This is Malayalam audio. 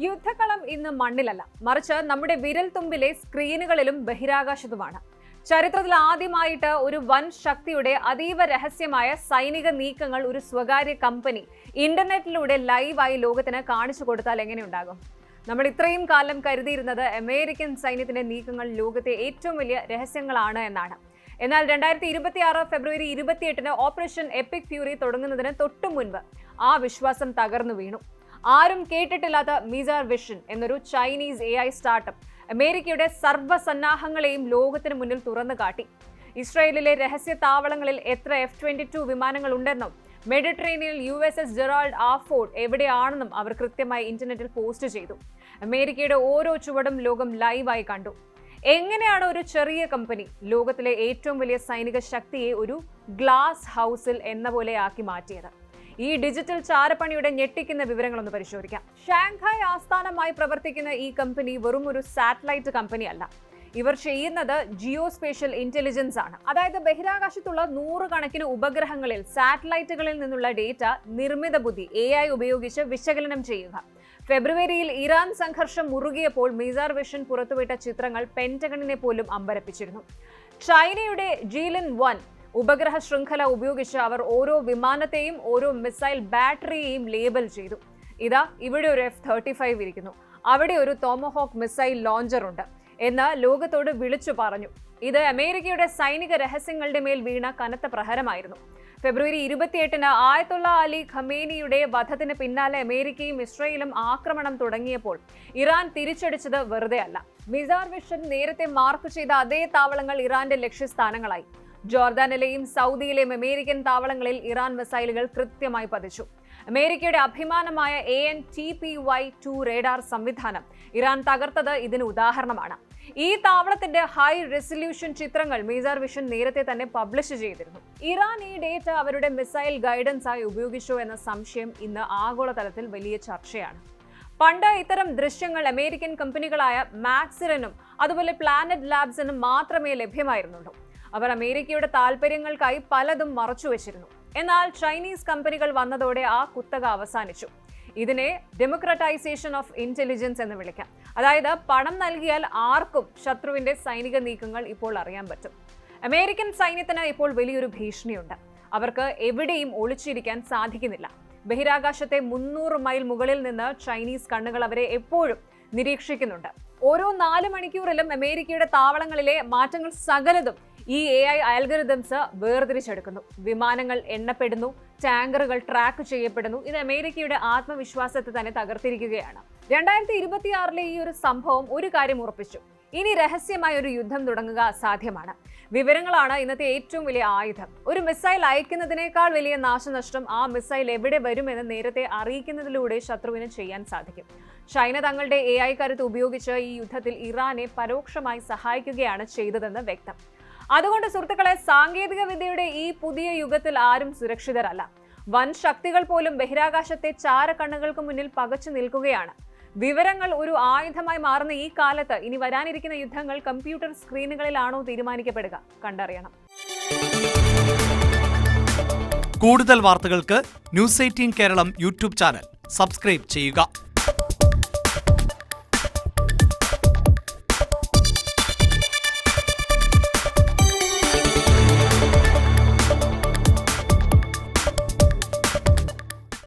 യുദ്ധക്കളം ഇന്ന് മണ്ണിലല്ല, മറിച്ച് നമ്മുടെ വിരൽത്തുമ്പിലെ സ്ക്രീനുകളിലും ബഹിരാകാശത്തുമാണ്. ചരിത്രത്തിൽ ആദ്യമായിട്ട് ഒരു വൻ ശക്തിയുടെ അതീവ രഹസ്യമായ സൈനിക നീക്കങ്ങൾ ഒരു സ്വകാര്യ കമ്പനി ഇന്റർനെറ്റിലൂടെ ലൈവായി ലോകത്തിന് കാണിച്ചു കൊടുത്താൽ എങ്ങനെയുണ്ടാകും? നമ്മൾ ഇത്രയും കാലം കരുതിയിരുന്നത് അമേരിക്കൻ സൈന്യത്തിന്റെ നീക്കങ്ങൾ ലോകത്തെ ഏറ്റവും വലിയ രഹസ്യങ്ങളാണ് എന്നാണ്. എന്നാൽ 2026 ഫെബ്രുവരി 28 ഓപ്പറേഷൻ എപ്പിക് ഫ്യൂറി തുടങ്ങുന്നതിന് തൊട്ടു മുൻപ് ആ വിശ്വാസം തകർന്നു വീണു. ആരും കേട്ടിട്ടില്ലാത്ത മിസാർ വിഷൻ എന്നൊരു ചൈനീസ് AI സ്റ്റാർട്ടപ്പ് അമേരിക്കയുടെ സർവ്വസന്നാഹങ്ങളെയും ലോകത്തിന് മുന്നിൽ തുറന്നു കാട്ടി. ഇസ്രായേലിലെ രഹസ്യ താവളങ്ങളിൽ എത്ര F-22 വിമാനങ്ങൾ ഉണ്ടെന്നും മെഡിറ്ററേനിയനിൽ USS ജെറാൾഡ് ആർ ഫോർഡ് എവിടെയാണെന്നും അവർ കൃത്യമായി ഇന്റർനെറ്റിൽ പോസ്റ്റ് ചെയ്തു. അമേരിക്കയുടെ ഓരോ ചുവടും ലോകം ലൈവായി കണ്ടു. എങ്ങനെയാണ് ഒരു ചെറിയ കമ്പനി ലോകത്തിലെ ഏറ്റവും വലിയ സൈനിക ശക്തിയെ ഒരു ഗ്ലാസ് ഹൗസിൽ എന്ന പോലെ ആക്കി മാറ്റിയത്? ഈ ഡിജിറ്റൽ ചാരപ്പണിയുടെ ഞെട്ടിക്കുന്ന വിവരങ്ങളൊന്ന് പരിശോധിക്കാം. ഷാങ്ഹായ് ആസ്ഥാനമായി പ്രവർത്തിക്കുന്ന ഈ കമ്പനി വെറും ഒരു സാറ്റലൈറ്റ് കമ്പനി അല്ല. ഇവർ ചെയ്യുന്നത് ജിയോസ്പേഷ്യൽ ഇന്റലിജൻസ് ആണ്. അതായത് ബഹിരാകാശത്തുള്ള നൂറുകണക്കിന് ഉപഗ്രഹങ്ങളിൽ സാറ്റലൈറ്റുകളിൽ നിന്നുള്ള ഡേറ്റ നിർമ്മിത ബുദ്ധി AI ഉപയോഗിച്ച് വിശകലനം ചെയ്യുക. ഫെബ്രുവരിയിൽ ഇറാൻ സംഘർഷം മുറുകിയപ്പോൾ മിസാർ വിഷൻ പുറത്തുവിട്ട ചിത്രങ്ങൾ പെന്റഗണിനെ പോലും അമ്പരപ്പിച്ചിരുന്നു. ചൈനയുടെ ജീലിൻ-1 ഉപഗ്രഹ ശൃംഖല ഉപയോഗിച്ച് അവർ ഓരോ വിമാനത്തെയും ഓരോ മിസൈൽ ബാറ്ററിയെയും ലേബൽ ചെയ്തു. ഇതാ ഇവിടെ ഒരു F-35 ഇരിക്കുന്നു, അവിടെ ഒരു ടോമഹോക്ക് മിസൈൽ ലോഞ്ചർ ഉണ്ട് എന്ന് ലോകത്തോട് വിളിച്ചു പറഞ്ഞു. ഇത് അമേരിക്കയുടെ സൈനിക രഹസ്യങ്ങളുടെ മേൽ വീണ കനത്ത പ്രഹരമായിരുന്നു. ഫെബ്രുവരി 28 ആയത്തുള്ള അലി ഖമേനിയുടെ വധത്തിന് പിന്നാലെ അമേരിക്കയും ഇസ്രയേലും ആക്രമണം തുടങ്ങിയപ്പോൾ ഇറാൻ തിരിച്ചടിച്ചത് വെറുതെ അല്ല. മിസാർ വിഷൻ നേരത്തെ മാർക്ക് ചെയ്ത അതേ താവളങ്ങൾ ഇറാന്റെ ലക്ഷ്യസ്ഥാനങ്ങളായി. ജോർദാനിലെയും സൗദിയിലെയും അമേരിക്കൻ താവളങ്ങളിൽ ഇറാൻ മിസൈലുകൾ കൃത്യമായി പതിച്ചു. അമേരിക്കയുടെ അഭിമാനമായ AN/TPY-2 റേഡാർ സംവിധാനം ഇറാൻ തകർത്തത് ഇതിന് ഉദാഹരണമാണ്. ഈ താവളത്തിന്റെ ഹൈ റെസല്യൂഷൻ ചിത്രങ്ങൾ മിസാർ വിഷൻ നേരത്തെ തന്നെ പബ്ലിഷ് ചെയ്തിരുന്നു. ഇറാൻ ഈ ഡേറ്റ അവരുടെ മിസൈൽ ഗൈഡൻസ് ആയി ഉപയോഗിച്ചോ എന്ന സംശയം ഇന്ന് ആഗോളതലത്തിൽ വലിയ ചർച്ചയാണ്. പണ്ട് ഇത്തരം ദൃശ്യങ്ങൾ അമേരിക്കൻ കമ്പനികളായ മാക്സിറിനും അതുപോലെ പ്ലാനറ്റ് ലാബ്സിനും മാത്രമേ ലഭ്യമായിരുന്നുള്ളൂ. അവർ അമേരിക്കയുടെ താൽപര്യങ്ങൾക്കായി പലതും മറച്ചുവെച്ചിരുന്നു. എന്നാൽ ചൈനീസ് കമ്പനികൾ വന്നതോടെ ആ കുത്തക അവസാനിച്ചു. ഇതിനെ ഡെമോക്രറ്റൈസേഷൻ ഓഫ് ഇന്റലിജൻസ് എന്ന് വിളിക്കാം. അതായത് പണം നൽകിയാൽ ആർക്കും ശത്രുവിന്റെ സൈനിക നീക്കങ്ങൾ ഇപ്പോൾ അറിയാൻ പറ്റും. അമേരിക്കൻ സൈന്യത്തിന് ഇപ്പോൾ വലിയൊരു ഭീഷണിയുണ്ട്. അവർക്ക് എവിടെയും ഒളിച്ചിരിക്കാൻ സാധിക്കുന്നില്ല. ബഹിരാകാശത്തെ 300 മൈൽ മുകളിൽ നിന്ന് ചൈനീസ് കണ്ണുകൾ അവരെ എപ്പോഴും നിരീക്ഷിക്കുന്നുണ്ട്. ഓരോ 4 മണിക്കൂറിലും അമേരിക്കയുടെ താവളങ്ങളിലെ മാറ്റങ്ങൾ സകലതും ഈ AI ആൽഗരിതംസ് വേർതിരിച്ചെടുക്കുന്നു. വിമാനങ്ങൾ എണ്ണപ്പെടുന്നു, ടാങ്കറുകൾ ട്രാക്ക് ചെയ്യപ്പെടുന്നു. ഇത് അമേരിക്കയുടെ ആത്മവിശ്വാസത്തെ തന്നെ തകർത്തിരിക്കുകയാണ്. 2026 ഈ ഒരു സംഭവം ഒരു കാര്യം ഉറപ്പിച്ചു: ഇനി രഹസ്യമായ ഒരു യുദ്ധം തുടങ്ങുക അസാധ്യമാണ്. വിവരങ്ങളാണ് ഇന്നത്തെ ഏറ്റവും വലിയ ആയുധം. ഒരു മിസൈൽ അയക്കുന്നതിനേക്കാൾ വലിയ നാശനഷ്ടം ആ മിസൈൽ എവിടെ വരുമെന്ന് നേരത്തെ അറിയിക്കുന്നതിലൂടെ ശത്രുവിന് ചെയ്യാൻ സാധിക്കും. ചൈന തങ്ങളുടെ AI കരുത്ത് ഉപയോഗിച്ച് ഈ യുദ്ധത്തിൽ ഇറാനെ പരോക്ഷമായി സഹായിക്കുകയാണ് ചെയ്തതെന്ന് വ്യക്തം. അതുകൊണ്ട് സുഹൃത്തുക്കളെ, സാങ്കേതിക വിദ്യയുടെ ഈ പുതിയ യുഗത്തിൽ ആരും സുരക്ഷിതരല്ല. വൻ ശക്തികൾ പോലും ബഹിരാകാശത്തെ ചാരക്കണ്ണുകൾക്ക് മുന്നിൽ പകച്ചു നിൽക്കുകയാണ്. വിവരങ്ങൾ ഒരു ആയുധമായി മാറുന്ന ഈ കാലത്ത് ഇനി വരാനിരിക്കുന്ന യുദ്ധങ്ങൾ കമ്പ്യൂട്ടർ സ്ക്രീനുകളിലാണോ തീരുമാനിക്കപ്പെടുക? കണ്ടറിയണം. കൂടുതൽ വാർത്തകൾക്ക് News 18 Keralam YouTube channel subscribe ചെയ്യുക.